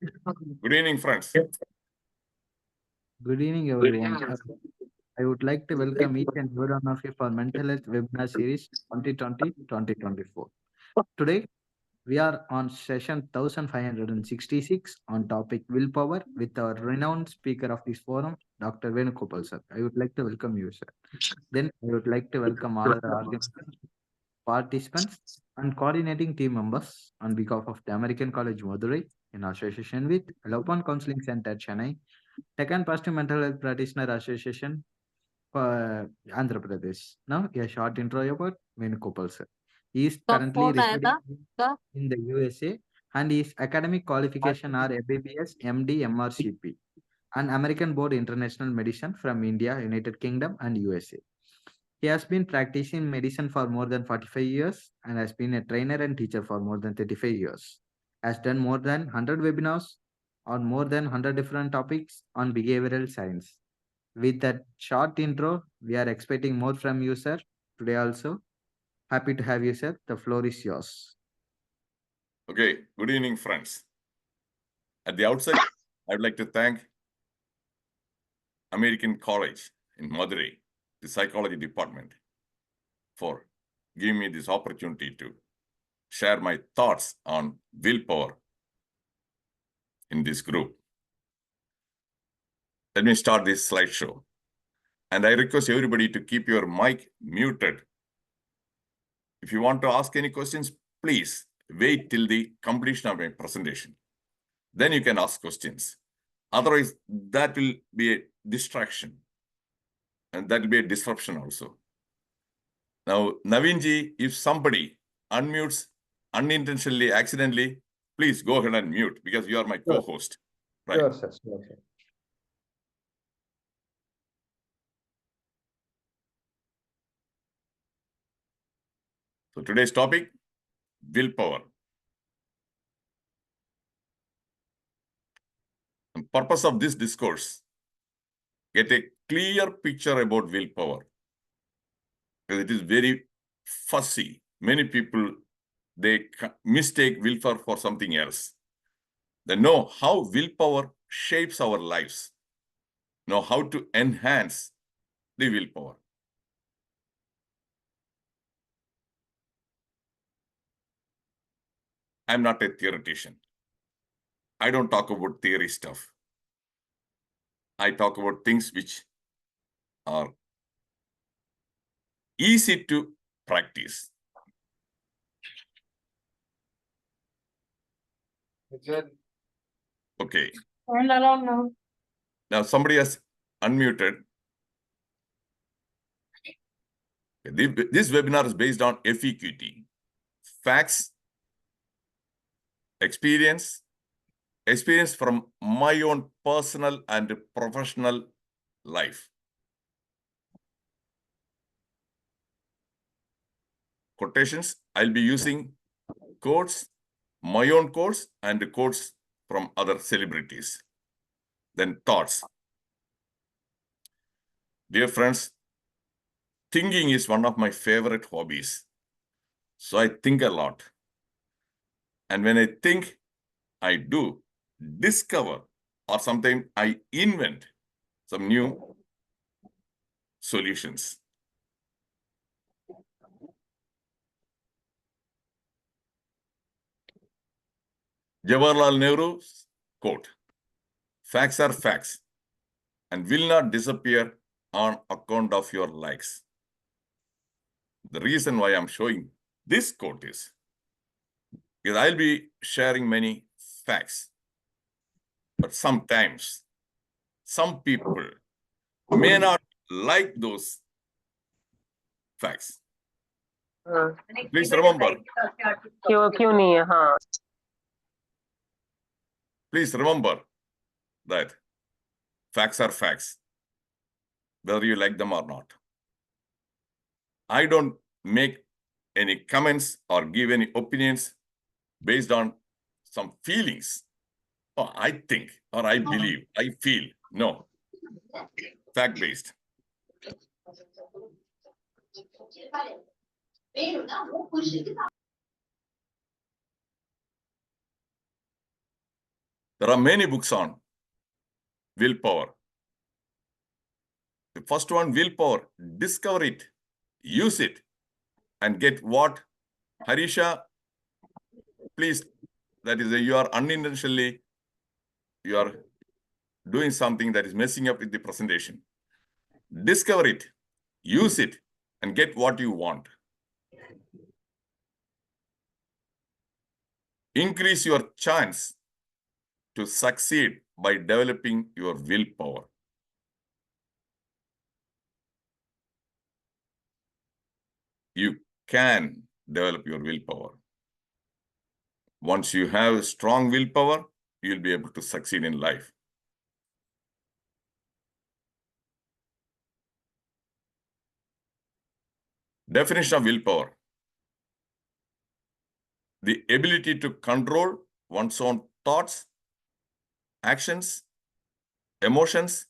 Good evening, friends. Good evening, everyone. I would like to welcome each and every one of you for Mental Health Webinar Series 2020-2024. Today, we are on session 1566 on topic willpower with our renowned speaker of this forum, Dr. Venugopal sir. I would like to welcome you, sir. Then I would like to welcome all our organizers, participants, and coordinating team members on behalf of the American College Madurai in association with Lopan Counseling Center Chennai, Tech and Positive Mental Health Practitioner Association Andhra Pradesh. Now, a short intro about Venugopal sir. He is currently residing in the USA and his academic qualification are MBBS, MD, MRCP, and American Board International Medicine from India, United Kingdom, and USA. He has been practicing medicine for more than 45 years and has been a trainer and teacher for more than 35 years. Has done more than 100 webinars on more than 100 different topics on behavioral science. With that short intro, we are expecting more from you, sir. Today also, happy to have you, sir. The floor is yours. Okay, good evening, friends. At the outset, I would like to thank American College in Madurai, the psychology department, for giving me this opportunity to share my thoughts on willpower in this group. Let me start this slideshow. And I request everybody to keep your mic muted. If you want to ask any questions, please wait till the completion of my presentation. Then you can ask questions. Otherwise, that will be a distraction. And that will be a disruption also. Now, Navinji, if somebody unmutes unintentionally, accidentally, please go ahead and mute because you are my co-host. Right? Sure, sir. Sure, sir. So today's topic, willpower. The purpose of this discourse, get a clear picture about willpower. Because it is very fussy. Many people, they mistake willpower for something else. They know how willpower shapes our lives, know how to enhance the willpower. I'm not a theoretician. I don't talk about theory stuff. I talk about things which are easy to practice. Okay. Now somebody has unmuted. This webinar is based on FEQT. Facts, experience from my own personal and professional life. Quotations, I'll be using quotes, my own quotes and quotes from other celebrities. Then thoughts. Dear friends, thinking is one of my favorite hobbies. So I think a lot. And when I think, I do discover, or sometimes I invent some new solutions. Jawaharlal Nehru's quote, facts are facts and will not disappear on account of your likes. The reason why I'm showing this quote is because I'll be sharing many facts, but sometimes some people may not like those facts. Please remember. Please remember that facts are facts, whether you like them or not. I don't make any comments or give any opinions based on some feelings. Or I think, or I believe, I feel. No. Fact-based. There are many books on willpower. The first one, willpower, discover it, use it, and get what? Harisha, please, that is, you are unintentionally, you are doing something that is messing up with the presentation. Discover it, use it, and get what you want. Increase your chance to succeed by developing your willpower. You can develop your willpower. Once you have strong willpower, you'll be able to succeed in life. Definition of willpower: the ability to control one's own thoughts, actions, emotions,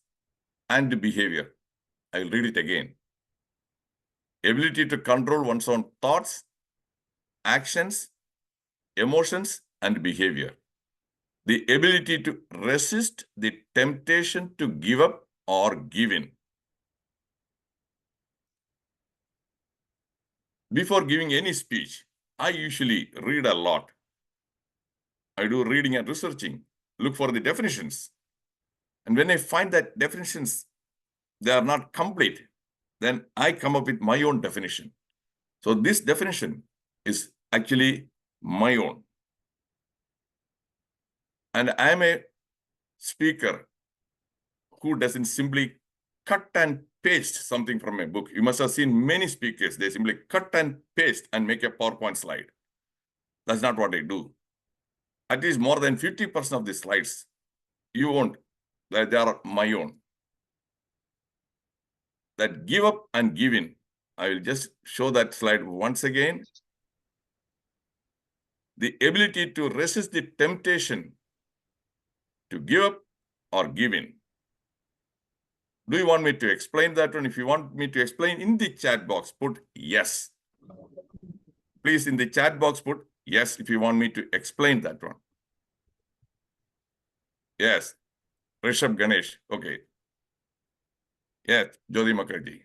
and behavior. I will read it again. Ability to control one's own thoughts, actions, emotions, and behavior. The ability to resist the temptation to give up or give in. Before giving any speech, I usually read a lot. I do reading and researching, look for the definitions. And when I find that definitions, they are not complete, then I come up with my own definition. So this definition is actually my own. And I'm a speaker who doesn't simply cut and paste something from a book. You must have seen many speakers, they simply cut and paste and make a PowerPoint slide. That's not what I do. At least more than 50% of the slides, you won't, they are my own. That give up and give in. I will just show that slide once again. The ability to resist the temptation to give up or give in. Do you want me to explain that one? If you want me to explain, in the chat box, put yes. Please, in the chat box, put yes if you want me to explain that one. Yes. Rishabh Ganesh. Okay. Yes, Jyoti Mukherjee.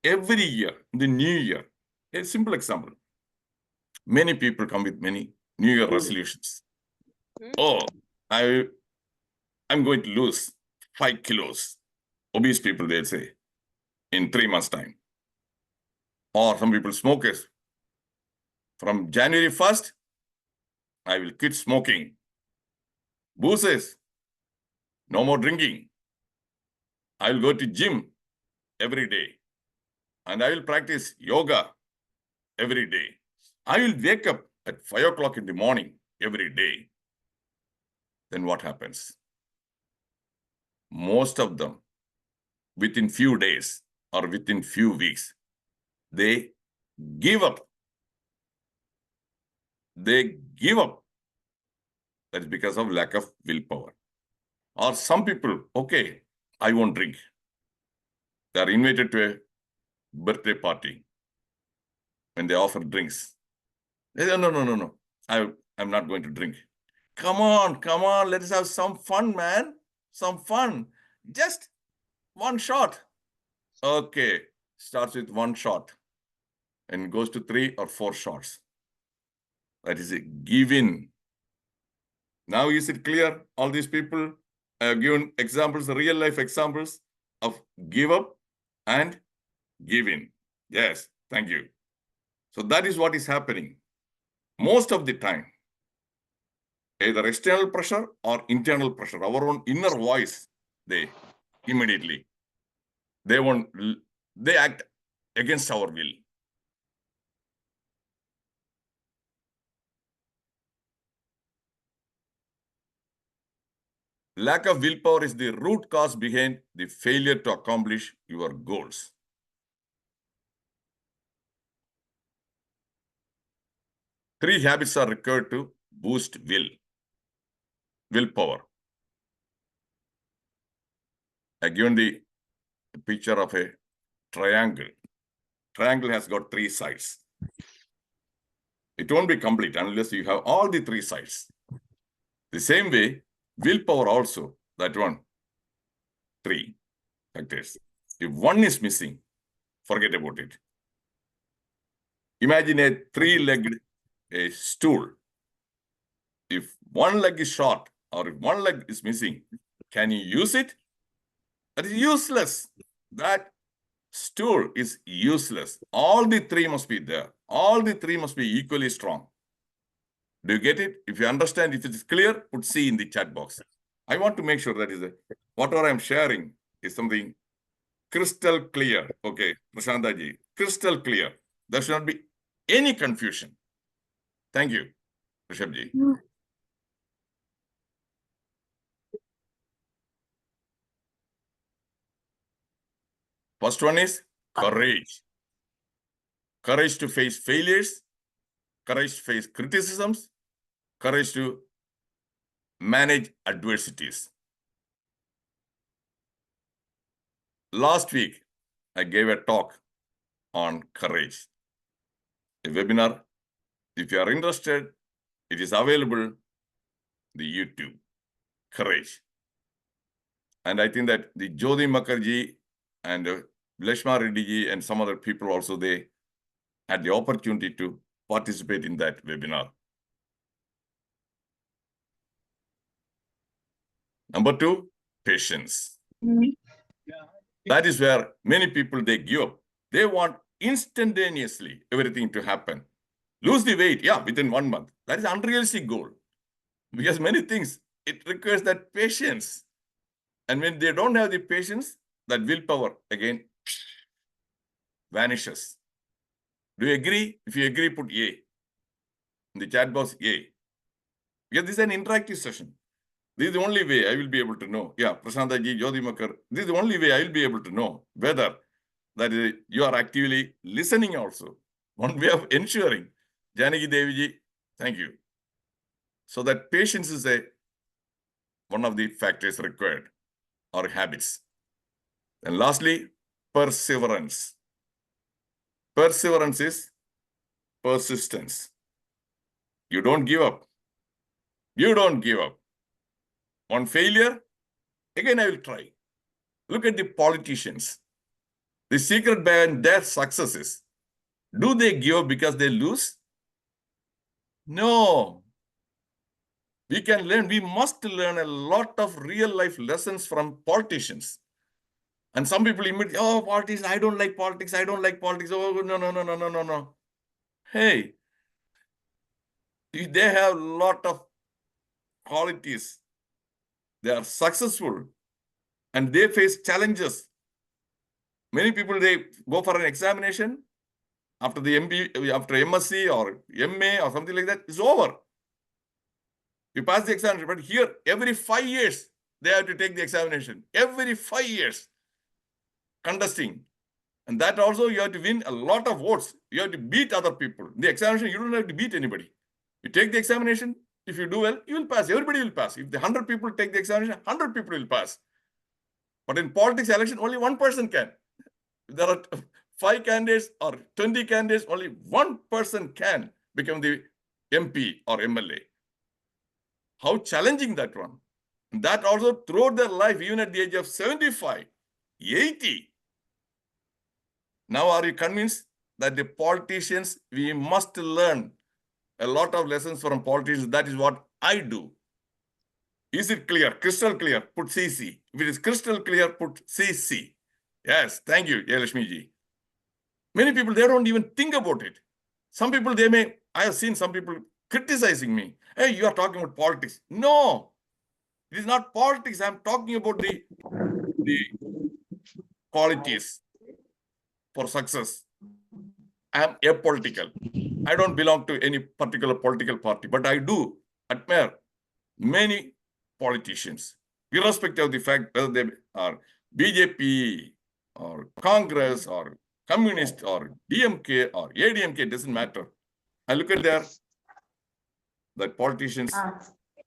Every year, the new year, a simple example. Many people come with many New Year resolutions. Oh, I'm going to lose 5 kilos. Obese people, they'll say, in 3 months' time. Or some people, smokers. From January 1st, I will quit smoking. Boozes, no more drinking. I will go to gym every day. And I will practice yoga every day. I will wake up at 5 o'clock in the morning every day. Then what happens? Most of them, within few days or within few weeks, they give up. They give up. That's because of lack of willpower. Or some people, okay, I won't drink. They are invited to a birthday party. When they offer drinks, they say, no. I'm not going to drink. Come on, let's have some fun, man. Some fun. Just one shot. Okay, starts with one shot and goes to 3 or 4 shots. That is a give in. Now is it clear? All these people have given examples, real life examples of give up and give in. Yes, thank you. So that is what is happening. Most of the time, either external pressure or internal pressure, our own inner voice, they act against our will. Lack of willpower is the root cause behind the failure to accomplish your goals. Three habits are required to boost willpower. I given the picture of a triangle. Triangle has got 3 sides. It won't be complete unless you have all the 3 sides. The same way, willpower also, that one, 3 factors. If one is missing, forget about it. Imagine a 3-legged stool. If one leg is short or if one leg is missing, can you use it? That is useless. That stool is useless. All the 3 must be there. All the 3 must be equally strong. Do you get it? If you understand, if it is clear, put C in the chat box. I want to make sure that whatever I'm sharing is something crystal clear. Okay, Prashanta ji, crystal clear. There should not be any confusion. Thank you, Rishabh ji. First one is courage. Courage to face failures, courage to face criticisms, courage to manage adversities. Last week, I gave a talk on courage, a webinar. If you are interested, it is available the YouTube, courage. And I think that the Jyoti Mukherjee and Leshma Reddy ji and some other people also, they had the opportunity to participate in that webinar. Number 2, patience. That is where many people, they give up. They want instantaneously everything to happen. Lose the weight, yeah, within 1 month. That is unrealistic goal. Because many things, it requires that patience. And when they don't have the patience, that willpower again vanishes. Do you agree? If you agree, put A. In the chat box, A. Because this is an interactive session. This is the only way I will be able to know. Yeah, Prashanta ji, Jyoti Makar, this is the only way I will be able to know whether that is, you are actively listening also. One way of ensuring. Janaki Devi ji, thank you. So that patience is one of the factors required or habits. And lastly, perseverance. Perseverance is persistence. You don't give up. You don't give up. One failure, again I will try. Look at the politicians. The secret behind their successes. Do they give up because they lose? No. We can learn, we must learn a lot of real life lessons from politicians. And some people immediately, oh, politics, I don't like politics, I don't like politics. Oh, no. Hey, they have a lot of qualities. They are successful and they face challenges. Many people, they go for an examination after the after MSc or MA or something like that, it's over. You pass the examination, but here, every 5 years, they have to take the examination. Every 5 years, contesting. And that also, you have to win a lot of votes. You have to beat other people. In the examination, you don't have to beat anybody. You take the examination, if you do well, you will pass. Everybody will pass. If the 100 people take the examination, 100 people will pass. But in politics election, only one person can. If there are 5 candidates or 20 candidates, only one person can become the MP or MLA. How challenging that one. And that also throughout their life, even at the age of 75, 80. Now, are you convinced that the politicians, we must learn a lot of lessons from politicians? That is what I do. Is it clear? Crystal clear, put CC. If it is crystal clear, put CC. Yes, thank you, Yelashmi ji. Many people, they don't even think about it. Some people, I have seen some people criticizing me. Hey, you are talking about politics. No, it is not politics. I'm talking about the qualities for success. I'm apolitical. I don't belong to any particular political party, but I do admire many politicians, irrespective of the fact whether they are BJP or Congress or Communist or DMK or ADMK, doesn't matter. I look at the politicians'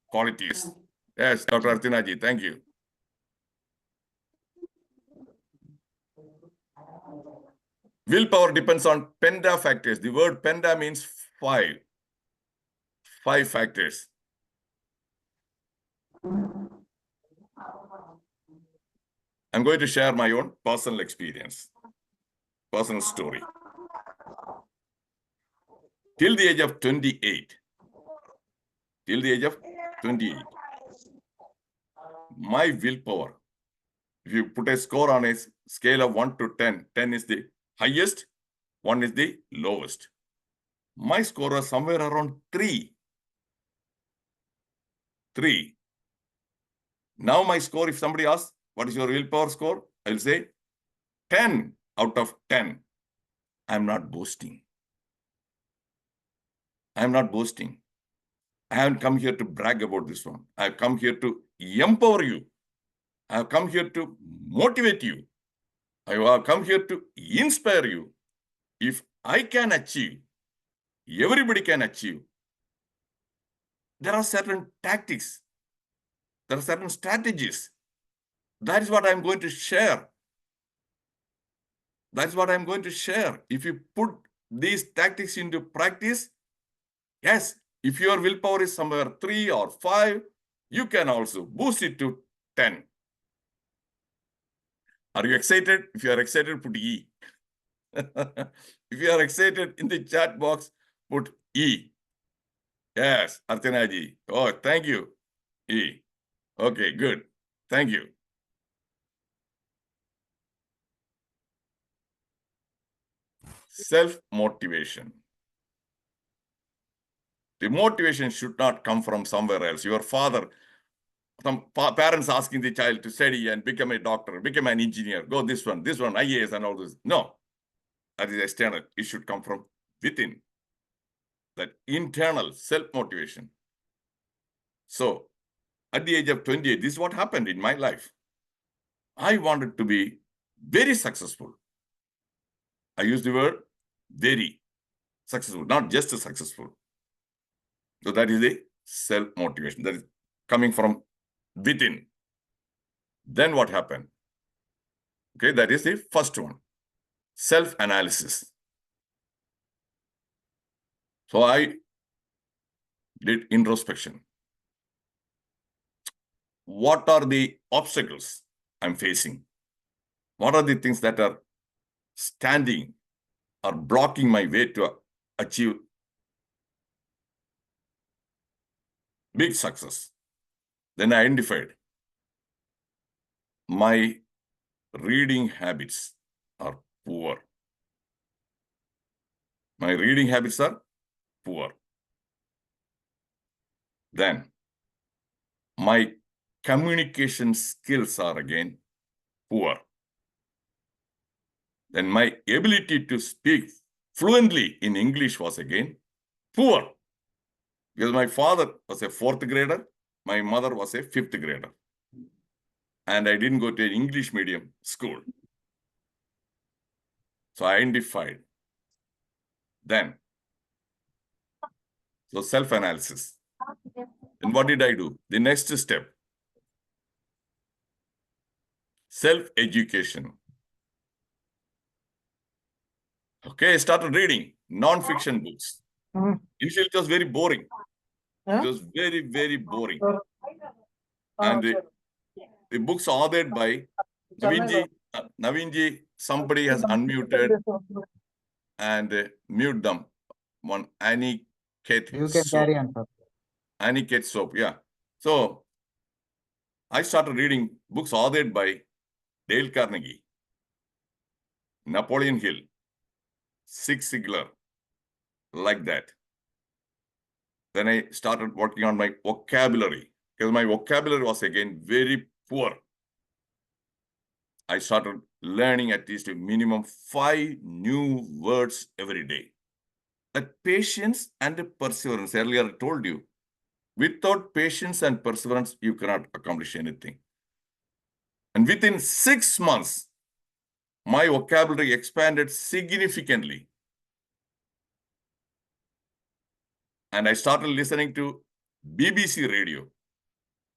qualities. Yes, Dr. Artina ji, thank you. Willpower depends on penta factors. The word penta means 5. 5 factors. I'm going to share my own personal experience, personal story. Till the age of 28, my willpower, if you put a score on a scale of 1 to 10, 10 is the highest, 1 is the lowest. My score was somewhere around 3. 3. Now my score, if somebody asks, what is your willpower score? I will say 10 out of 10. I'm not boasting. I'm not boasting. I haven't come here to brag about this one. I've come here to empower you. I've come here to motivate you. I have come here to inspire you. If I can achieve, everybody can achieve. There are certain tactics. There are certain strategies. That is what I'm going to share. That's what I'm going to share. If you put these tactics into practice, yes, if your willpower is somewhere 3 or 5, you can also boost it to 10. Are you excited? If you are excited, put E. If you are excited, in the chat box, put E. Yes, Archana ji. Oh, thank you. E. Okay, good. Thank you. Self-motivation. The motivation should not come from somewhere else. Your father, some parents asking the child to study and become a doctor, become an engineer, go this one, IAS and all this. No, that is external. It should come from within. That internal self-motivation. So, at the age of 28, this is what happened in my life. I wanted to be very successful. I use the word very successful, not just successful. So that is the self-motivation. That is coming from within. Then what happened? Okay, that is the first one. Self-analysis. So I did introspection. What are the obstacles I'm facing? What are the things that are standing or blocking my way to achieve big success? Then I identified my reading habits are poor. My reading habits are poor. Then my communication skills are again poor. Then my ability to speak fluently in English was again poor. Because my father was a 4th grader, my mother was a 5th grader. And I didn't go to an English medium school. So I identified. Then, so self-analysis. And what did I do? The next step, self-education. Okay, I started reading non-fiction books. Initially, it was very boring. It was very, very boring. And the books authored by Navinji, somebody has unmuted and mute them. One Annie Kate You can Soap. carry on, sir. Annie Kate Soap, yeah. So I started reading books authored by Dale Carnegie, Napoleon Hill, Zig Ziglar, like that. Then I started working on my vocabulary because my vocabulary was again very poor. I started learning at least a minimum 5 new words every day. That patience and perseverance, earlier I told you, without patience and perseverance, you cannot accomplish anything. And within 6 months, my vocabulary expanded significantly. And I started listening to BBC radio,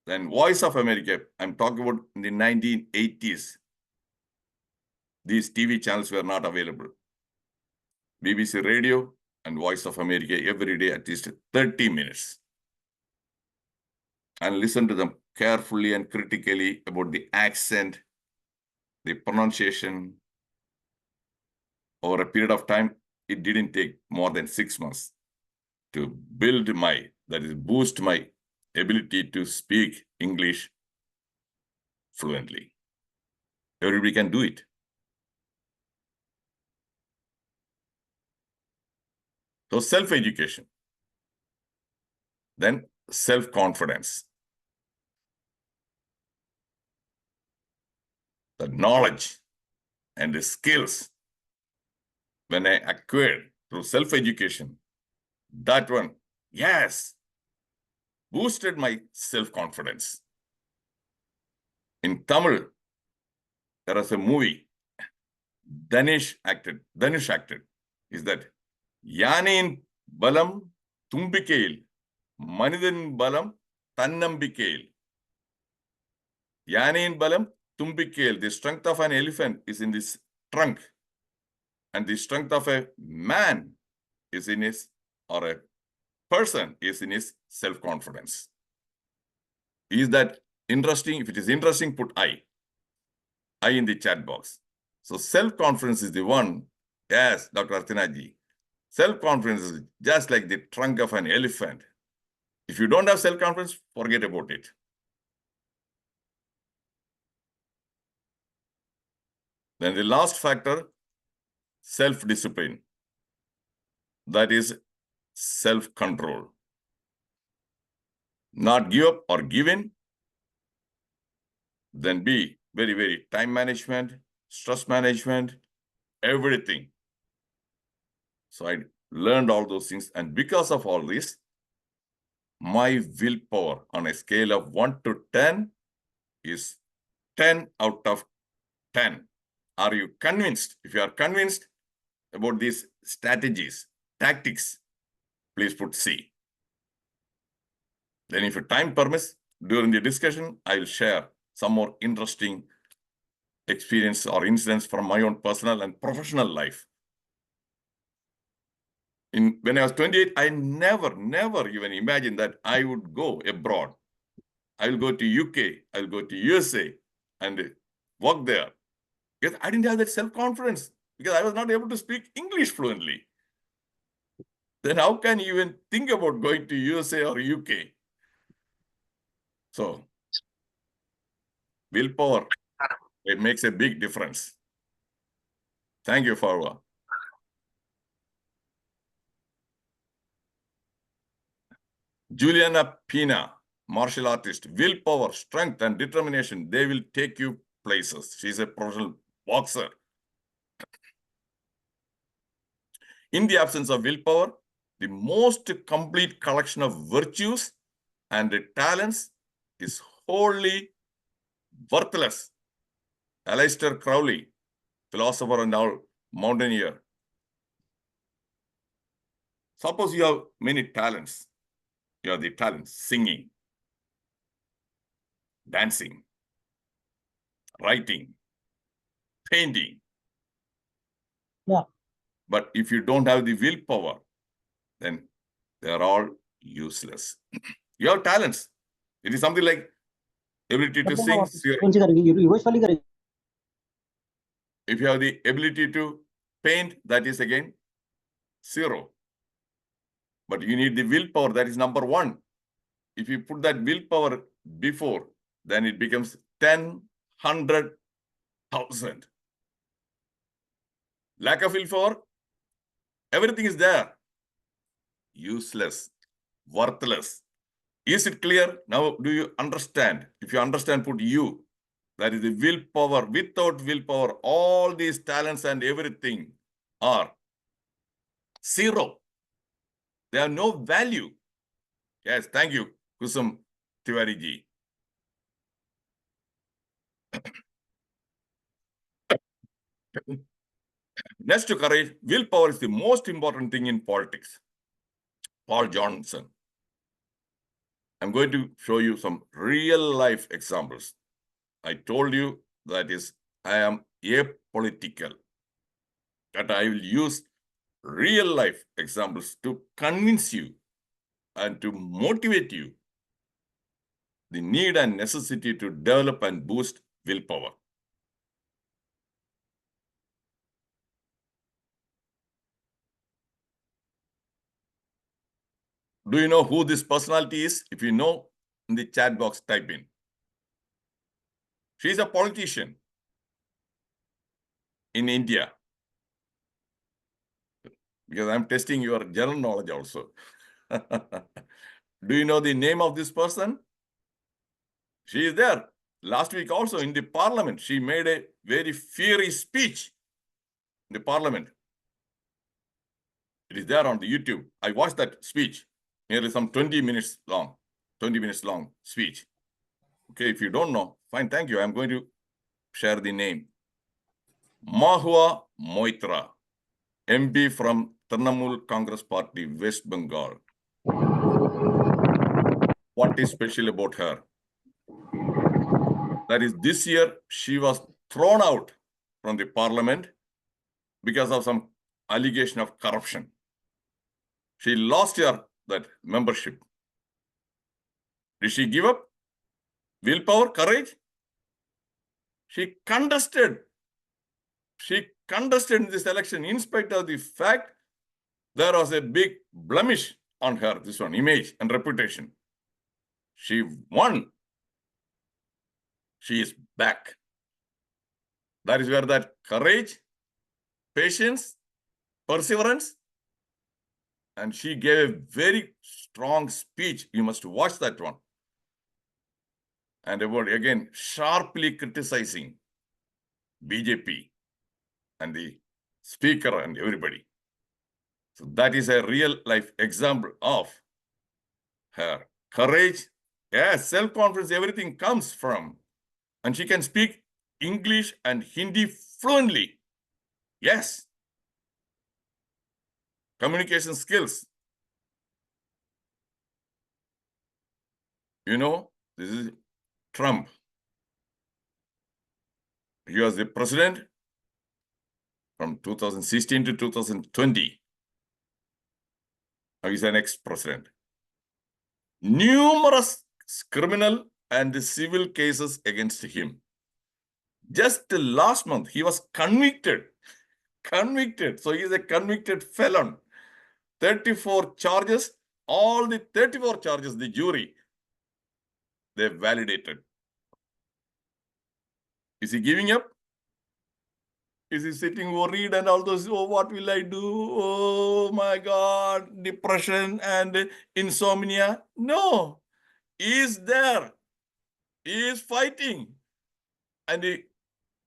then Voice of America. I'm talking about in the 1980s. These TV channels were not available. BBC radio and Voice of America every day, at least 30 minutes. and listen to them carefully and critically about the accent, the pronunciation. Over a period of time, it didn't take more than 6 months to boost my ability to speak English fluently. Everybody can do it. So self-education. Then self-confidence. The knowledge and the skills when I acquired through self-education, that one, yes, boosted my self-confidence. In Tamil, there was a movie, Dhanush acted, is that Yanein Balam Tumbikeil, Manidhan Balam Tannambikeil. Yanein Balam Tumbikeil, the strength of an elephant is in this trunk, and the strength of a man is in his, or a person is in his self-confidence. Is that interesting? If it is interesting, put I in the chat box. So self-confidence is the one. Yes, Dr. Artinaji. Self-confidence is just like the trunk of an elephant. If you don't have self-confidence, forget about it. Then the last factor, self-discipline. That is self-control. Not give up or give in. Then be very, very time management, stress management, everything. So I learned all those things. And because of all this, my willpower on a scale of 1 to 10 is 10 out of 10. Are you convinced? If you are convinced about these strategies, tactics, please put C. Then if time permits, during the discussion, I will share some more interesting experience or incidents from my own personal and professional life. When I was 28, I never even imagined that I would go abroad. I will go to UK, I will go to USA and work there. Because I didn't have that self-confidence because I was not able to speak English fluently. Then how can you even think about going to USA or UK? So willpower, it makes a big difference. Thank you, Farwa. Juliana Pina, martial artist, willpower, strength, and determination, they will take you places. She's a professional boxer. In the absence of willpower, the most complete collection of virtues and talents is wholly worthless. Aleister Crowley, philosopher and all mountaineer. Suppose you have many talents. You have the talents, singing, dancing, writing, painting. Yeah. But if you don't have the willpower, then they are all useless. You have talents. It is something like ability to sing. If you have the ability to paint, that is again 0. But you need the willpower, that is number 1. If you put that willpower before, then it becomes 10, 100, 1,000. Lack of willpower, everything is there. Useless, worthless. Is it clear? Now, do you understand? If you understand, put U. That is the willpower. Without willpower, all these talents and everything are 0. They have no value. Yes, thank you, Kusum Tiwari ji. Next to courage, willpower is the most important thing in politics. Paul Johnson. I'm going to show you some real life examples. I told you that is, I am apolitical. That I will use real life examples to convince you and to motivate you the need and necessity to develop and boost willpower. Do you know who this personality is? If you know, in the chat box, type in. She's a politician in India. Because I'm testing your general knowledge also. Do you know the name of this person? She is there. Last week also in the parliament, she made a very fiery speech in the parliament. It is there on the YouTube. I watched that speech, nearly some 20 minutes long speech. Okay, if you don't know, fine, thank you. I'm going to share the name. Mahua Moitra, MP from Trinamool Congress Party, West Bengal. What is special about her? That is, this year she was thrown out from the parliament because of some allegation of corruption. She lost that membership. Did she give up? Willpower, courage? She contested. She contested in this election in spite of the fact there was a big blemish on her, this one, image and reputation. She won. She is back. That is where that courage, patience, perseverance, and she gave a very strong speech. You must watch that one. And about, again, sharply criticizing BJP and the speaker and everybody. So that is a real life example of her courage. Yes, self-confidence, everything comes from. And she can speak English and Hindi fluently. Yes. Communication skills. You know, this is Trump. He was the president from 2016 to 2020. Now he's an ex-president. Numerous criminal and civil cases against him. Just last month, he was convicted. So he is a convicted felon. 34 charges, all the 34 charges, the jury, they validated. Is he giving up? Is he sitting worried and all those, oh, what will I do? Oh my God, depression and insomnia? No, he is there. He is fighting. And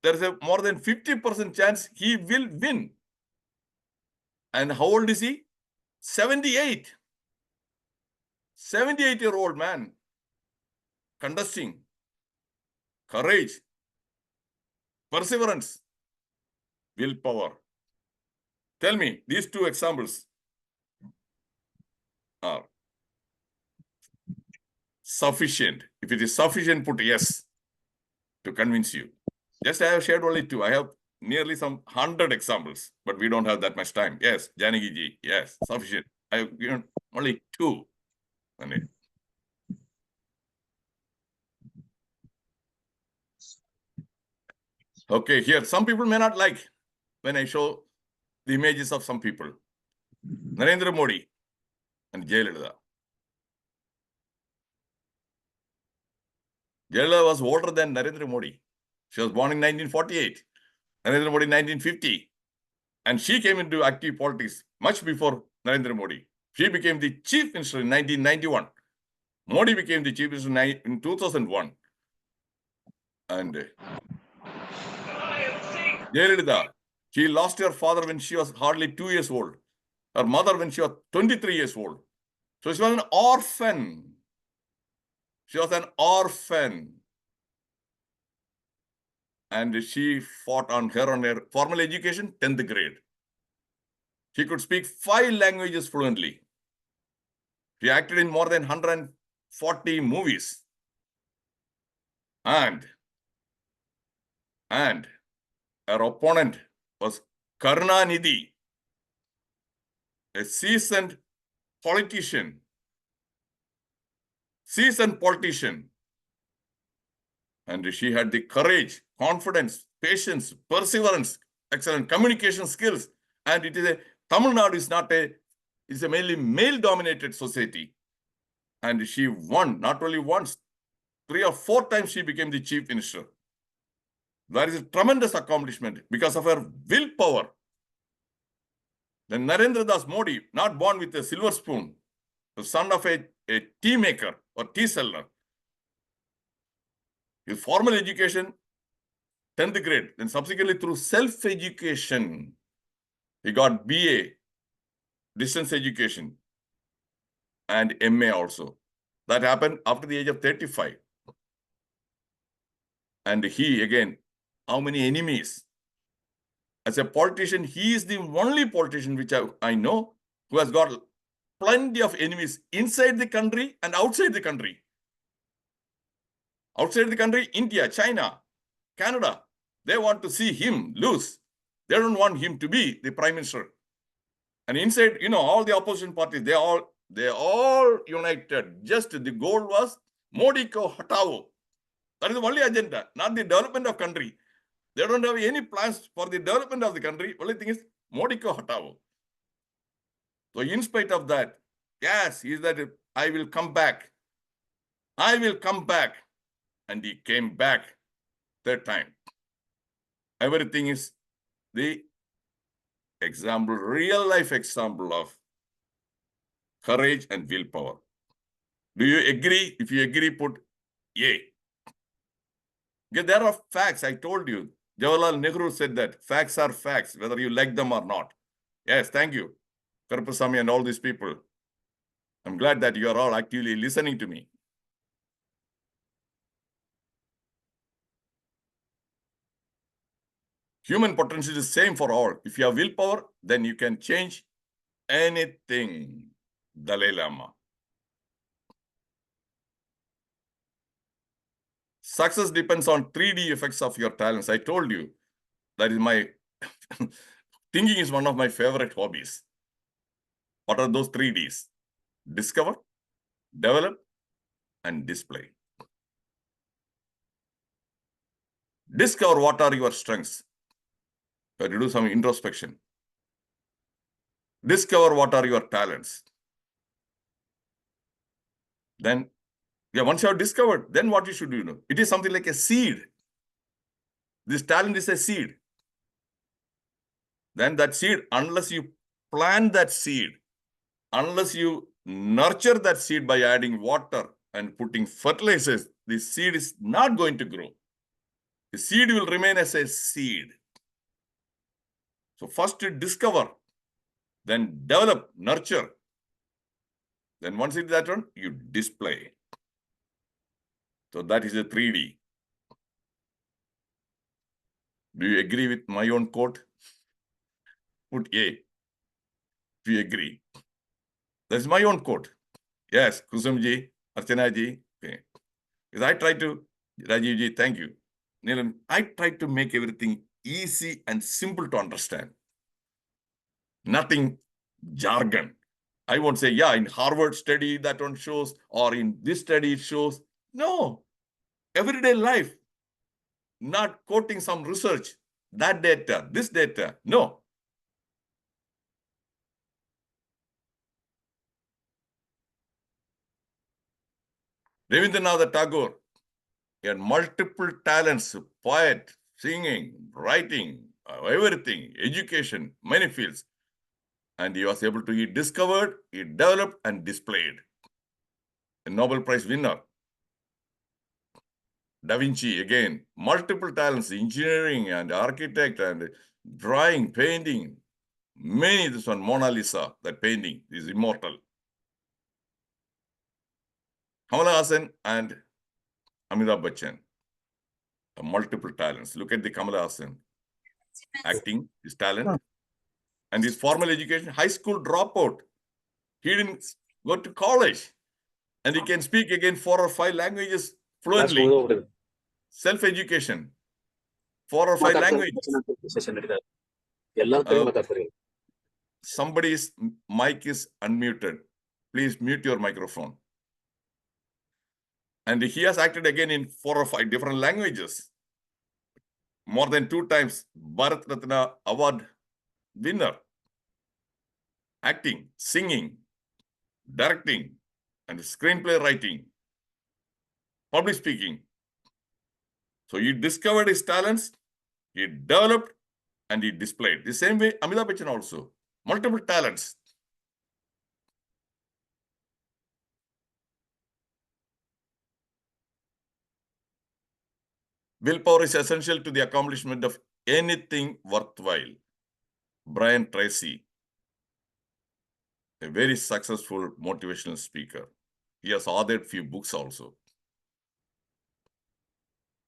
there's a more than 50% chance he will win. And how old is he? 78. 78-year-old man. Contesting. Courage. Perseverance. Willpower. Tell me, these two examples are sufficient. If it is sufficient, put yes to convince you. Just I have shared only two. I have nearly some 100 examples, but we don't have that much time. Yes, Janaki ji, yes, sufficient. I have given only two. Okay, here, some people may not like when I show the images of some people. Narendra Modi and Jayalalitha. Jayalalitha was older than Narendra Modi. She was born in 1948. Narendra Modi in 1950. And she came into active politics much before Narendra Modi. She became the chief minister in 1991. Modi became the chief minister in 2001. And Jayalalitha, she lost her father when she was hardly 2 years old. Her mother when she was 23 years old. So she was an orphan. She was an orphan. And she fought on her formal education, 10th grade. She could speak 5 languages fluently. She acted in more than 140 movies. And her opponent was Karunanidhi, a seasoned politician. And she had the courage, confidence, patience, perseverance, excellent communication skills. And it is a, Tamil Nadu is not a, it's a mainly male-dominated society. And she won, not only once, 3 or 4 times she became the chief minister. That is a tremendous accomplishment because of her willpower. Then Narendra Das Modi, not born with a silver spoon, the son of a tea maker or tea seller. His formal education, 10th grade, then subsequently through self-education, he got BA, distance education, and MA also. That happened after the age of 35. And he, again, how many enemies? As a politician, he is the only politician which I know who has got plenty of enemies inside the country and outside the country. Outside the country, India, China, Canada, they want to see him lose. They don't want him to be the prime minister. And inside, all the opposition parties, they all united. Just the goal was Modi ko hatao. That is the only agenda, not the development of country. They don't have any plans for the development of the country. Only thing is Modi ko hatao. So in spite of that, yes, he is that I will come back. I will come back. And he came back third time. Everything is the example, real life example of courage and willpower. Do you agree? If you agree, put A. Okay, there are facts. I told you. Jawaharlal Nehru said that facts are facts, whether you like them or not. Yes, thank you, Karpasamy and all these people. I'm glad that you are all actively listening to me. Human potential is the same for all. If you have willpower, then you can change anything. Dalai Lama. Success depends on 3D effects of your talents. I told you that is my thinking is one of my favorite hobbies. What are those 3Ds? Discover, develop, and display. Discover what are your strengths. You have to do some introspection. Discover what are your talents. Then, once you have discovered, then what you should do, it is something like a seed. This talent is a seed. Then that seed, unless you plant that seed, unless you nurture that seed by adding water and putting fertilizers, the seed is not going to grow. The seed will remain as a seed. So first you discover, then develop, nurture. Then once it is that one, you display. So that is a 3D. Do you agree with my own quote? Put A. If you agree. That's my own quote. Yes, Kusumji, Archanaji. Okay. Because I try to, Rajivji, thank you. Neelam, I try to make everything easy and simple to understand. Nothing jargon. I won't say, in Harvard study that one shows, or in this study it shows. No. Everyday life. Not quoting some research. That data, this data. No. Rabindranath Tagore, he had multiple talents, poet, singing, writing, everything, education, many fields. And he was able to, he discovered, he developed and displayed. A Nobel Prize winner. Da Vinci, again, multiple talents, engineering and architect and drawing, painting. Many, this one, Mona Lisa, that painting is immortal. Kamala Hassan and Amitabh Bachchan, multiple talents. Look at the Kamala Hassan. Acting, his talent. And his formal education, high school dropout. He didn't go to college. And he can speak again 4 or 5 languages fluently. Self-education. 4 or 5 languages. Somebody's mic is unmuted. Please mute your microphone. And he has acted again in 4 or 5 different languages. More than 2 times Bharat Ratna Award winner. Acting, singing, directing, and screenplay writing, public speaking. So he discovered his talents, he developed, and he displayed. The same way Amitabh Bachchan also. Multiple talents. Willpower is essential to the accomplishment of anything worthwhile. Brian Tracy, a very successful motivational speaker. He has authored few books also.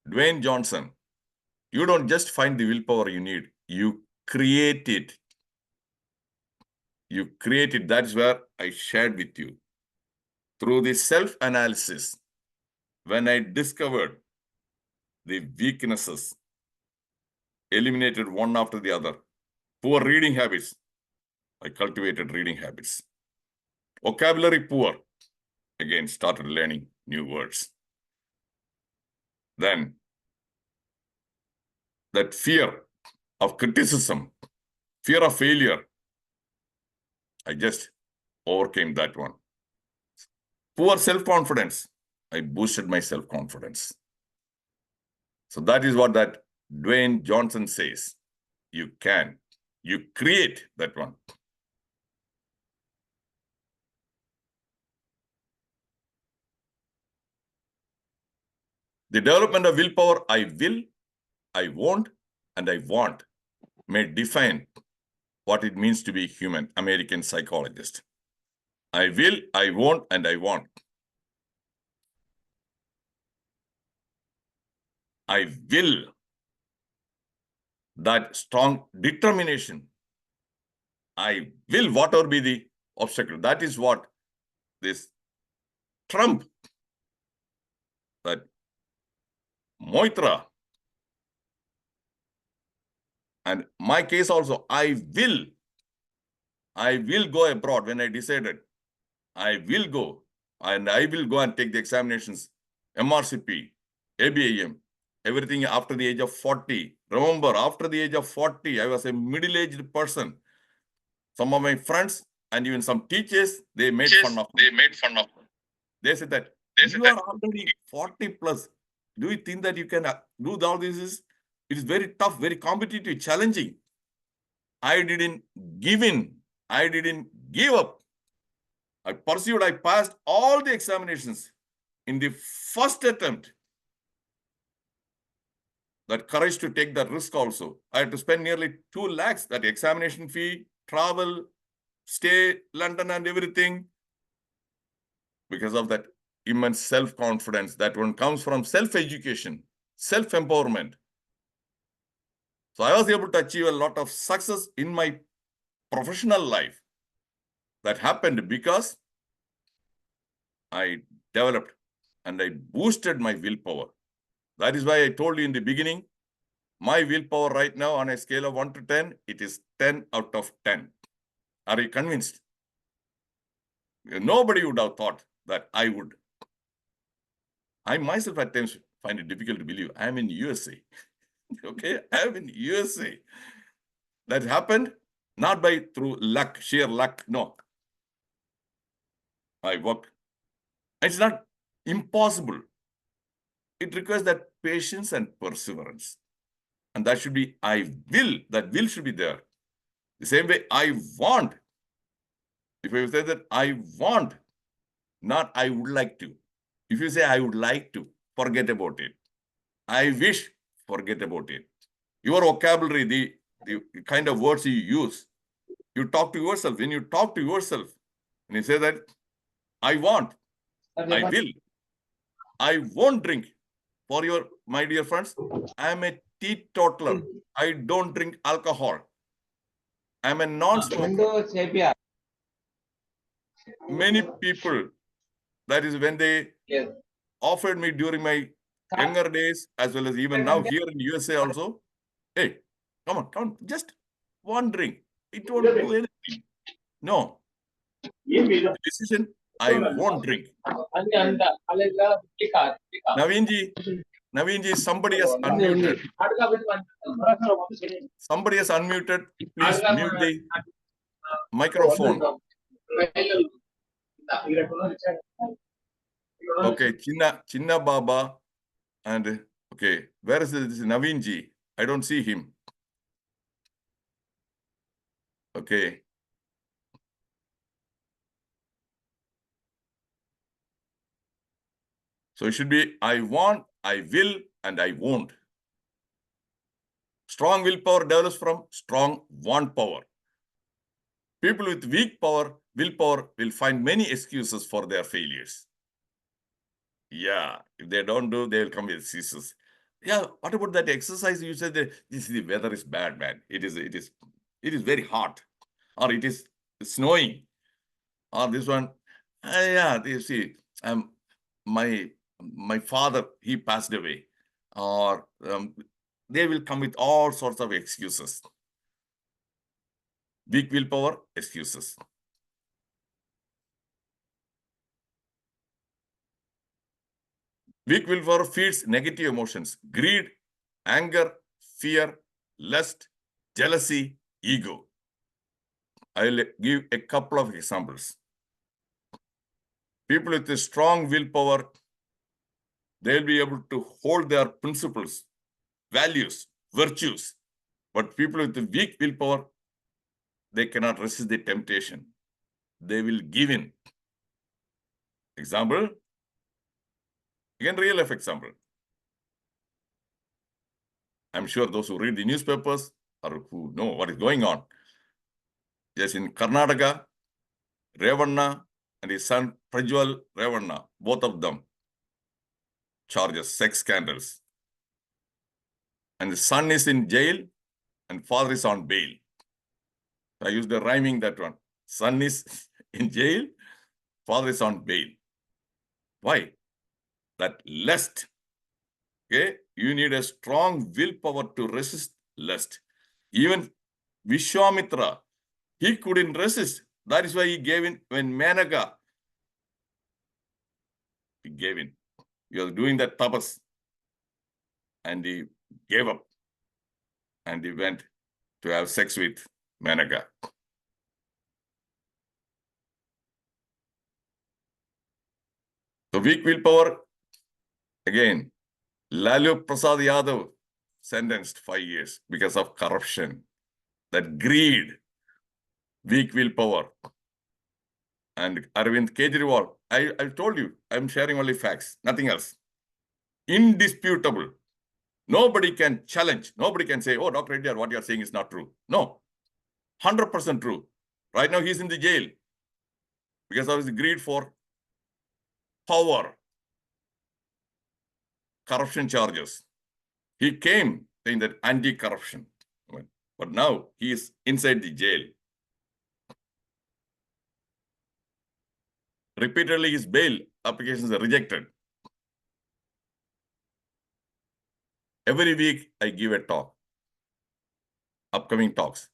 Dwayne Johnson, you don't just find the willpower you need, you create it. You create it. That's where I shared with you. Through the self-analysis, when I discovered the weaknesses, eliminated one after the other. Poor reading habits, I cultivated reading habits. Vocabulary poor, again started learning new words. Then that fear of criticism, fear of failure, I just overcame that one. Poor self-confidence, I boosted my self-confidence. So that is what that Dwayne Johnson says. You can. You create that one. The development of willpower, I will, I won't, and I want, may define what it means to be human, American psychologist. I will, I won't, and I want. I will. That strong determination. I will, whatever be the obstacle. That is what this Trump, that Moitra, and my case also, I will go abroad when I decided. I will go, and I will go and take the examinations, MRCP, ABIM, everything after the age of 40. Remember, after the age of 40, I was a middle-aged person. Some of my friends and even some teachers, they made fun of me. They said that you are already 40 plus. Do you think that you can do all this? It is very tough, very competitive, challenging. I didn't give in. I didn't give up. I pursued, I passed all the examinations in the first attempt. That courage to take that risk also. I had to spend nearly 2 lakhs, that examination fee, travel, stay, London and everything. Because of that immense self-confidence, that one comes from self-education, self-empowerment. So I was able to achieve a lot of success in my professional life. That happened because I developed and I boosted my willpower. That is why I told you in the beginning, my willpower right now on a scale of 1 to 10, it is 10 out of 10. Are you convinced? Nobody would have thought that I would. I myself at times find it difficult to believe I am in USA. Okay, I am in USA. That happened not through luck, sheer luck. No. I work. It's not impossible. It requires that patience and perseverance. And that should be, I will, that will should be there. The same way I want. If you say that I want, not I would like to. If you say I would like to, forget about it. I wish, forget about it. Your vocabulary, the kind of words you use, you talk to yourself. When you talk to yourself, and you say that I want, I will, I won't drink. For my dear friends, I am a teetotaler. I don't drink alcohol. I am a non-smoker. Many people, that is when they offered me during my younger days, as well as even now here in USA also, hey, come on, just one drink. It won't do anything. No. The decision I won't drink. Navinji, somebody has unmuted. Somebody has unmuted. Please mute the microphone. Okay, Chinna Baba and okay, where is this Navinji? I don't see him. Okay. So it should be I want, I will, and I won't. Strong willpower develops from strong want power. People with weak willpower will find many excuses for their failures. Yeah, if they don't do, they will come with excuses. Yeah, what about that exercise? You said that the weather is bad, man. It is very hot, or it is snowing, or this one. Yeah, you see, my father, he passed away, or they will come with all sorts of excuses. Weak willpower, excuses. Weak willpower feeds negative emotions, greed, anger, fear, lust, jealousy, ego. I'll give a couple of examples. People with a strong willpower, they'll be able to hold their principles, values, virtues. But people with a weak willpower, they cannot resist the temptation. They will give in. Example, again, real life example. I'm sure those who read the newspapers or who know what is going on. Yes, in Karnataka, Revanna and his son Prajwal Revanna, both of them charges sex scandals. And the son is in jail and father is on bail. I used the rhyming that one. Son is in jail, father is on bail. Why? That lust. Okay, you need a strong willpower to resist lust. Even Vishwamitra, he couldn't resist. That is why he gave in when Menaka, he gave in. He was doing that tapas and he gave up and he went to have sex with Menaka. So weak willpower, again, Lalu Prasad Yadav sentenced 5 years because of corruption, that greed, weak willpower. And Arvind Kejriwal, I told you, I'm sharing only facts, nothing else. Indisputable. Nobody can challenge. Nobody can say, oh, Dr. Reddiar, what you're saying is not true. No, 100% true. Right now, he's in the jail because of his greed for power, corruption charges. He came saying that anti-corruption, but now he is inside the jail. Repeatedly, his bail applications are rejected. Every week, I give a talk. Upcoming talks,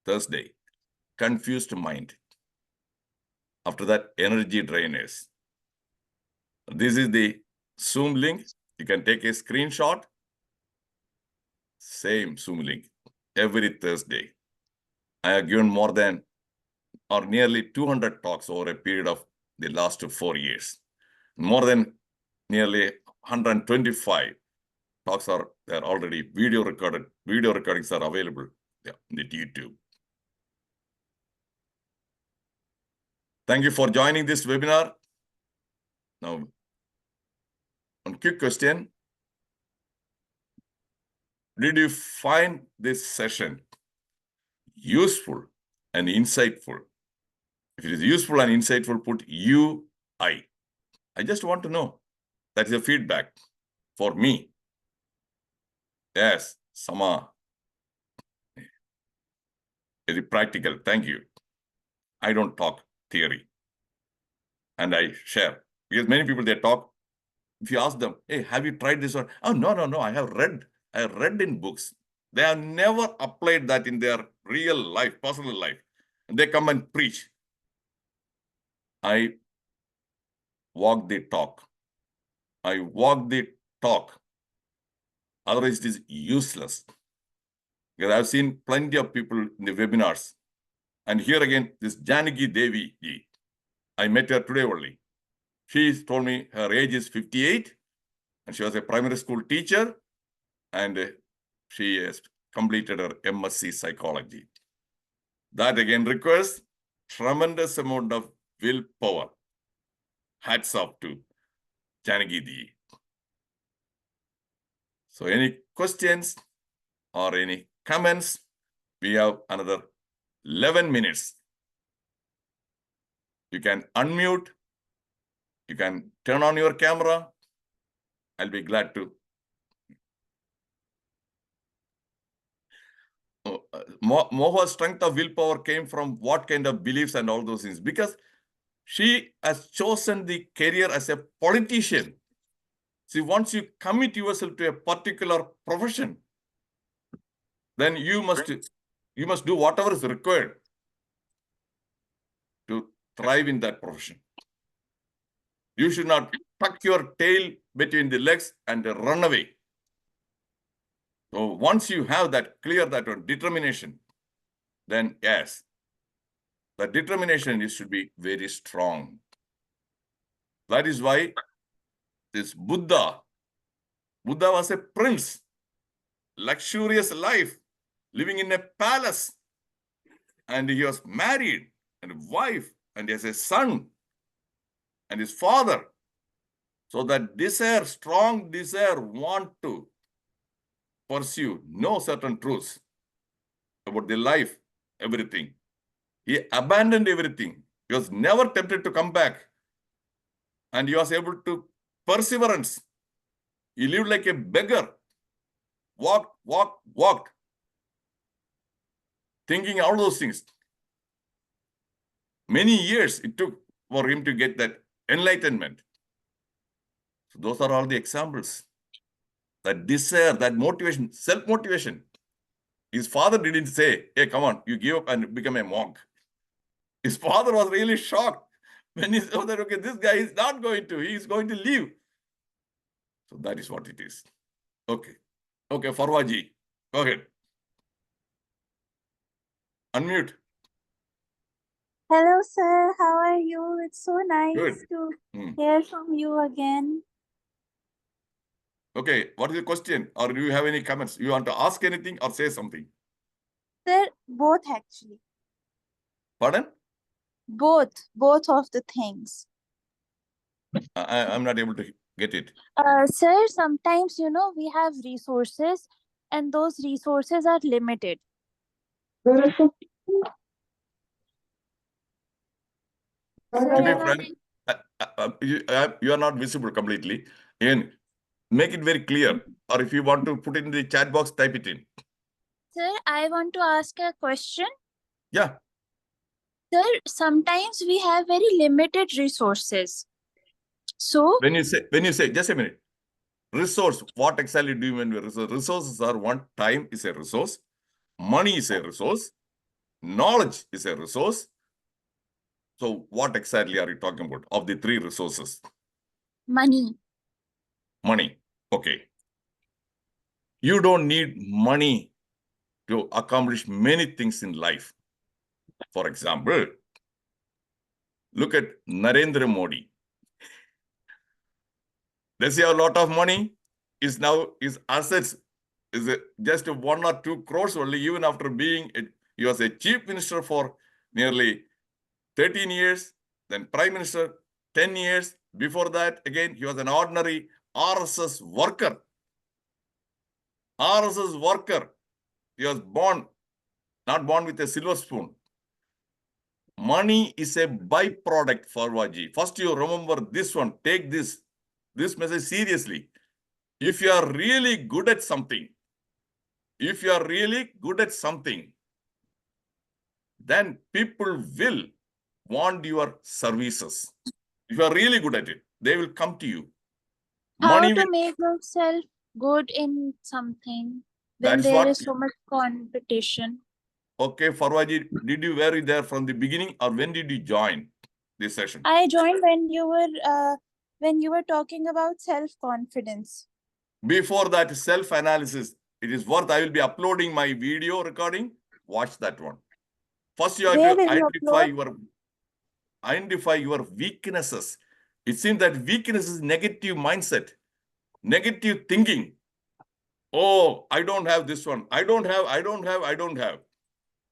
Thursday, confused mind. After that, energy drainers. This is the Zoom link. You can take a screenshot. Same Zoom link every Thursday. I have given more than or nearly 200 talks over a period of the last 4 years. More than nearly 125 talks are there already video recorded. Video recordings are available in the YouTube. Thank you for joining this webinar. Now, one quick question. Did you find this session useful and insightful? If it is useful and insightful, put I. I just want to know. That is a feedback for me. Yes, Sama. Very practical. Thank you. I don't talk theory. And I share. Because many people, they talk. If you ask them, hey, have you tried this one? Oh, no. I have read in books. They have never applied that in their real life, personal life. And they come and preach. I walk the talk. I walk the talk. Otherwise, it is useless. Because I've seen plenty of people in the webinars. And here again, this Janaki Devi, I met her today only. She told me her age is 58 and she was a primary school teacher and she has completed her MSc psychology. That again requires tremendous amount of willpower. Hats off to Janaki Devi. So any questions or any comments? We have another 11 minutes. You can unmute. You can turn on your camera. I'll be glad to. Moha's strength of willpower came from what kind of beliefs and all those things? Because she has chosen the career as a politician. See, once you commit yourself to a particular profession, then you must do whatever is required to thrive in that profession. You should not tuck your tail between the legs and run away. So once you have that clear, that determination, then yes, the determination should be very strong. That is why this Buddha was a prince, luxurious life, living in a palace, and he was married and a wife, and he has a son and his father. So that desire, strong desire, want to pursue, know certain truths about the life, everything. He abandoned everything. He was never tempted to come back. And he was able to perseverance. He lived like a beggar. Walked. Thinking all those things. Many years it took for him to get that enlightenment. So those are all the examples. That desire, that motivation, self-motivation. His father didn't say, hey, come on, you give up and become a monk. His father was really shocked when he saw that, okay, this guy is not going to, he is going to leave. So that is what it is. Okay, Farwaji, go ahead. Unmute. Hello, sir. How are you? It's so nice Good. to hear from you again. Okay, what is the question? Or do you have any comments? You want to ask anything or say something? Sir, both actually. Pardon? Both of the things. I'm not able to get it. Sir, sometimes, we have resources and those resources are limited. To be Sir, frank, you are not visible completely. And make it very clear. Or if you want to put it in the chat box, type it in. sir, I want to ask a question. Yeah. Sir, sometimes we have very limited resources. So, When you say, just a minute. Resource, what exactly do you mean by resource? Resources are one, time is a resource, money is a resource, knowledge is a resource. So what exactly are you talking about of the three resources? money. Money. Okay. You don't need money to accomplish many things in life. For example, look at Narendra Modi. Does he have a lot of money? His assets is just 1 or 2 crores only, even after he was a chief minister for nearly 13 years, then prime minister 10 years. Before that, again, he was an ordinary RSS worker. RSS worker. He was not born with a silver spoon. Money is a byproduct for Vaji. First, you remember this one. Take this message seriously. If you are really good at something, then people will want your services. If you are really good at it, they will come to you. How Money to will, make yourself good in something when That's there what- is so much competition? okay, Farwaji, were you there from the beginning or when did you join? this session? I joined when you were talking about self-confidence. Before that self-analysis, it is worth, I will be uploading my video recording. Watch that one. First, you have Where to will you upload? identify your weaknesses. It seems that weakness is negative mindset, negative thinking. Oh, I don't have this one. I don't have.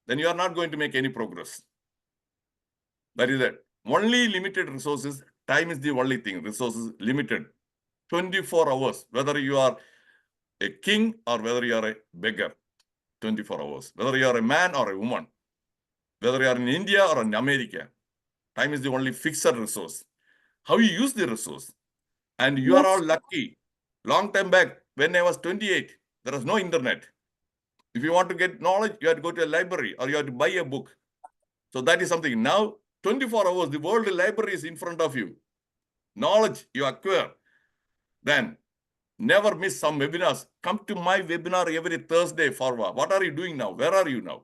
Then you are not going to make any progress. That is it. Only limited resources. Time is the only thing. Resources limited. 24 hours. Whether you are a king or whether you are a beggar. 24 hours. Whether you are a man or a woman. Whether you are in India or in America. Time is the only fixed resource. How you use the resource. And you are Yes. all lucky. Long time back, when I was 28, there was no internet. If you want to get knowledge, you have to go to a library or you have to buy a book. So that is something. Now, 24 hours, the world library is in front of you. Knowledge you acquire. Then, never miss some webinars. Come to my webinar every Thursday, Farwa. What are you doing now? Where are you now?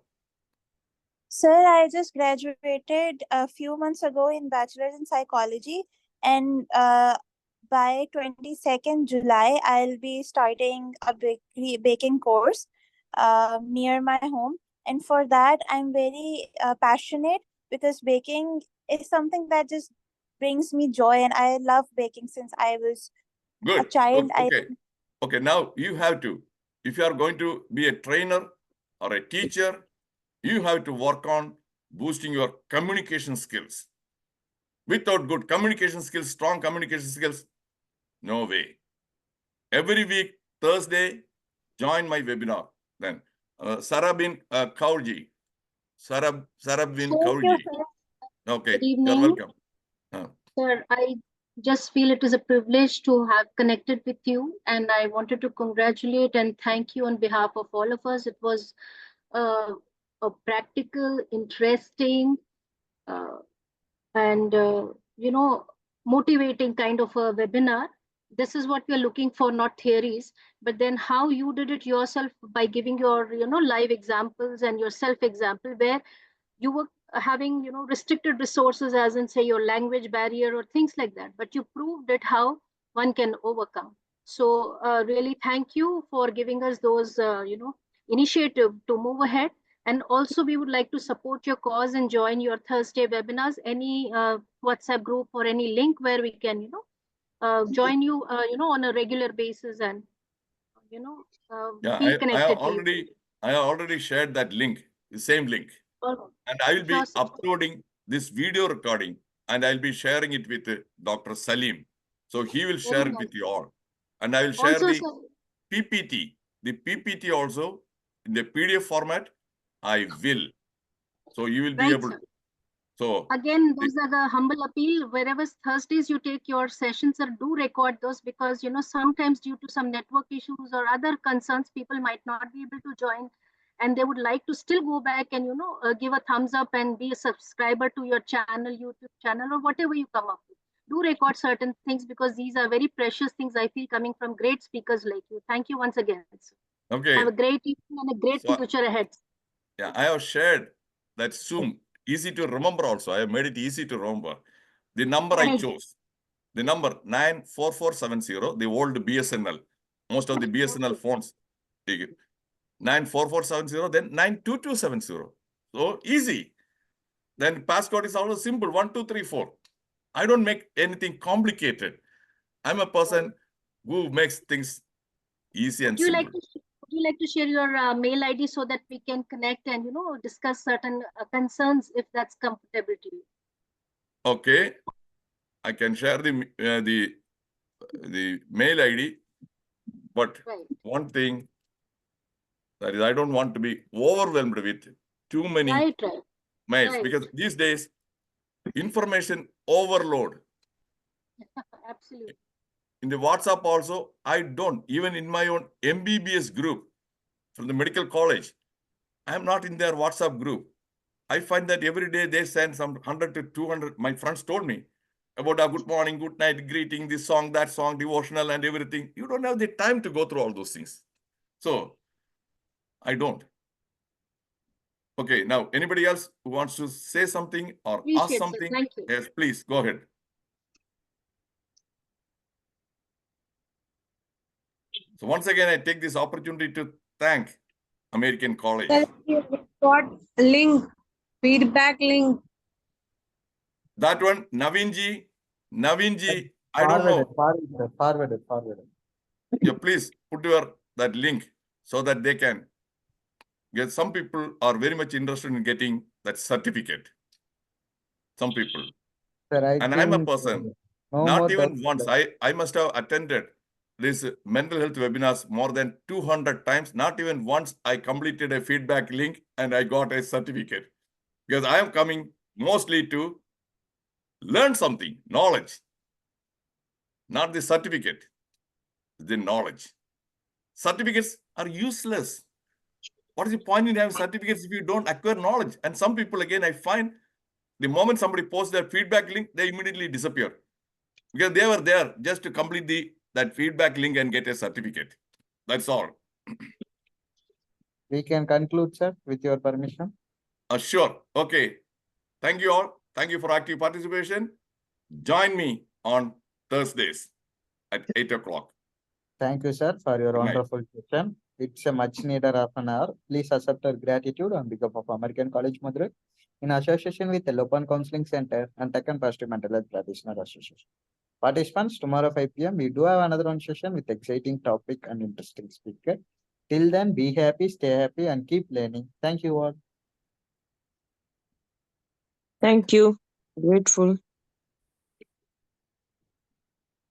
Sir, I just graduated a few months ago in Bachelor's in Psychology, and by 22nd July, I'll be starting a baking course near my home. And for that, I'm very passionate because baking is something that just brings me joy, and I love baking since I was a Good. child. Okay, now you have to, if you are going to be a trainer or a teacher, you have to work on boosting your communication skills. Without good communication skills, strong communication skills, no way. Every week, Thursday, join my webinar. Then, Sarabin Kaurji. Sarabin Thank you, Kaurji. sir. Okay, Good you're evening. welcome. Sir, I just feel it is a privilege to have connected with you, and I wanted to congratulate and thank you on behalf of all of us. It was a practical, interesting, uh, and motivating kind of a webinar. This is what we are looking for, not theories, but then how you did it yourself by giving your live examples and your self example, where you were having restricted resources, as in say your language barrier or things like that, but you proved it how one can overcome. So really thank you for giving us those initiative to move ahead. And also we would like to support your cause and join your Thursday webinars. Any WhatsApp group or any link where we can join you on a regular basis and Yeah, be connected to you. I already shared that link, the same link. And I will be Sure, sir. uploading this video recording and I'll be sharing it with Dr. Salim. So he will share Very it nice. with you all. And I will share Also, the sir, PPT. The PPT also in the PDF format, I will. So you will be right, able sir. to. So Again, those are the humble appeal. Wherever Thursdays you take your sessions, or do record those, because sometimes due to some network issues or other concerns, people might not be able to join, and they would like to still go back and give a thumbs up and be a subscriber to your channel, YouTube channel, or whatever you come up with. Do record certain things, because these are very precious things, I feel, coming from great speakers like you. Thank you once again, sir. okay. Have a great evening and a great So, future ahead. yeah, I have shared that Zoom. Easy to remember also. I have made it easy to remember. The number I Right. chose. The number 94470, the old BSNL. Most of the BSNL phones. 94470, then 92270. So easy. Then passcode is also simple, 1234. I don't make anything complicated. I'm a person who makes things easy and Would you like simple. to share your mail ID so that we can connect and discuss certain concerns, if that's comfortable to you? Okay, I can share the mail ID, but Right. one thing, that is, I don't want to be overwhelmed with too many Right. mails, Right. because these days information overload. Absolutely. In the WhatsApp also, I don't, even in my own MBBS group from the medical college, I am not in their WhatsApp group. I find that every day they send some 100 to 200. My friends told me about a good morning, good night, greeting, this song, that song, devotional and everything. You don't have the time to go through all those things. So I don't. Okay, now anybody else who wants to say something or ask Appreciate, sir. something? Thank you. Yes, please go ahead. So once again, I take this opportunity to thank American College. Sir, you got link, feedback link. That one, Navinji, I don't know. Forwarded. Yeah, please put that link so that they can get. Some people are very much interested in getting that certificate. Some people. Sir, And I'm a person, not even once. I must have attended this mental health webinars more than 200 times. Not even once I completed a feedback link and I got a certificate. Because I am coming mostly to learn something, knowledge. Not the certificate, the knowledge. Certificates are useless. What is the point in having certificates if you don't acquire knowledge? And some people, again, I find the moment somebody posts their feedback link, they immediately disappear. Because they were there just to complete that feedback link and get a certificate. That's all. We can conclude, sir, with your permission. Sure. Okay. Thank you all. Thank you for active participation. Join me on Thursdays at 8 o'clock. Thank you, sir, for your Good night. wonderful session. It's a much needed half an hour. Please accept our gratitude on behalf of American College Madurai in association with the Open Counseling Center and Tech and Positive Mental Health Practitioner Association. Participants, tomorrow 5 p.m. we do have another one session with exciting topic and interesting speaker. Till then, be happy, stay happy, and keep learning. Thank you all. Thank you. Grateful.